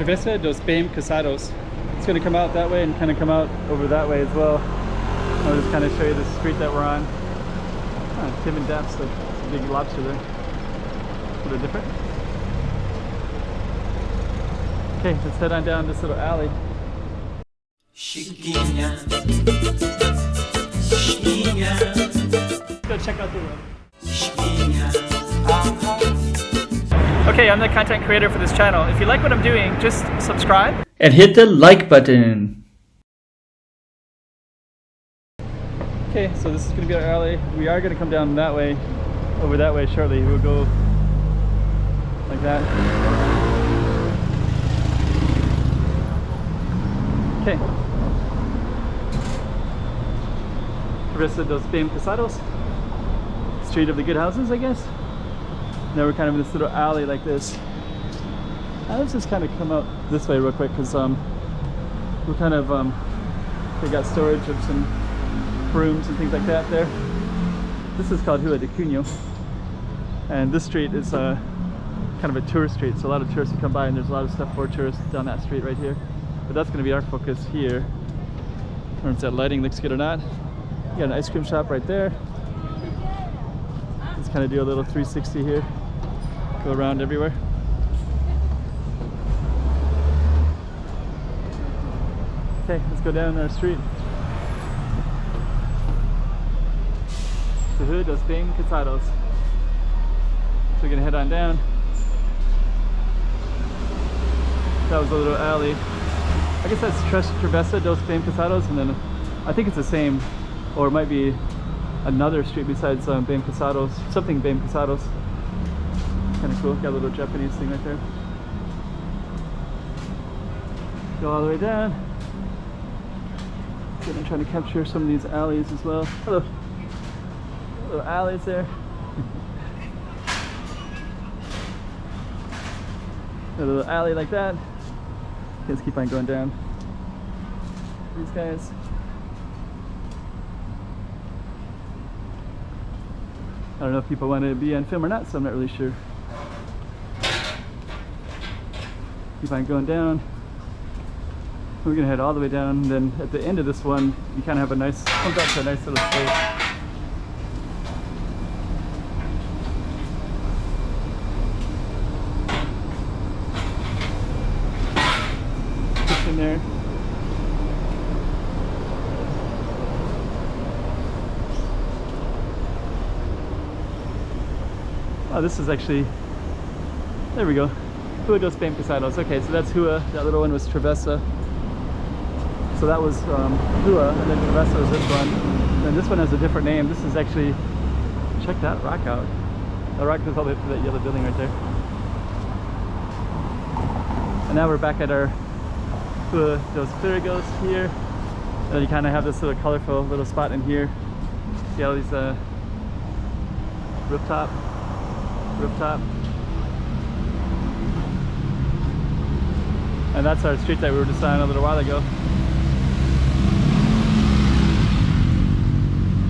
Travessa dos Bem Casados. It's going to come out that way and kind of come out over that way as well. I'll just kind of show you the street that we're on. Tim and Daps, like it's a big lobster there. A little different. Okay, let's head on down this little alley. Chiquinha, Chiquinha. Let's go check out the room. Chiquinha. Okay, I'm the content creator for this channel. If you like what I'm doing, just subscribe and hit the like button. Okay, so this is going to be our alley. We are going to come down that way, over that way shortly. We'll go like that. Okay. Rua dos Bem Casados. Street of the good houses, I guess. Now we're kind of in this little alley like this. Let's just kind of come out this way real quick because we're kind of they got storage of some rooms and things like that there. This is called Rua de Cunho, and this street is kind of a tourist street, so a lot of tourists come by and there's a lot of stuff for tourists down that street right here. But that's going to be our focus here. I don't know if that lighting looks good or not. You got an ice cream shop right there. Let's kind of do a little 360 here, go around everywhere. Okay, let's go down our street. Rua dos Bem Casados. So we're gonna head on down. That was a little alley. I guess that's Travessa dos Bem Casados, and then I think it's the same, or it might be another street besides Bem Casados, something Bem Casados. Kind of cool. Got a little Japanese thing right there. Go all the way down. Good, I'm trying to capture some of these alleys as well. Hello. Little alleys there. A little alley like that. Let's keep on going down. These guys. I don't know if people want to be on film or not, so I'm not really sure. Keep on going down. We're gonna head all the way down, and then at the end of this one, you kind of have a nice, comes out to a nice little space. In there. Oh, this is actually, there we go. Rua dos Bem Casados. Okay, so that's Rua. That little one was Travessa. So that was Rua, and then Travessa was this one. And this one has a different name. This is actually, check that rock out. That rock goes all the way up to that yellow building right there. And now we're back at our Rua dos Clérigos here, and then you kind of have this little colorful little spot in here. See all these rooftop, and that's our street that we were just on a little while ago.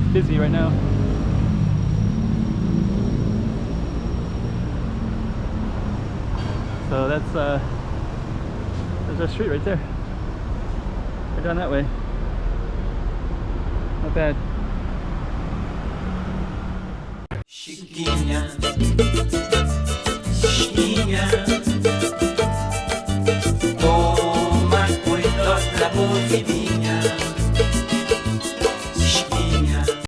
It's busy right now. So that's there's our street right there. Right down that way. Not bad. Chiquinha, Chiquinha. Toma cuidado, la voz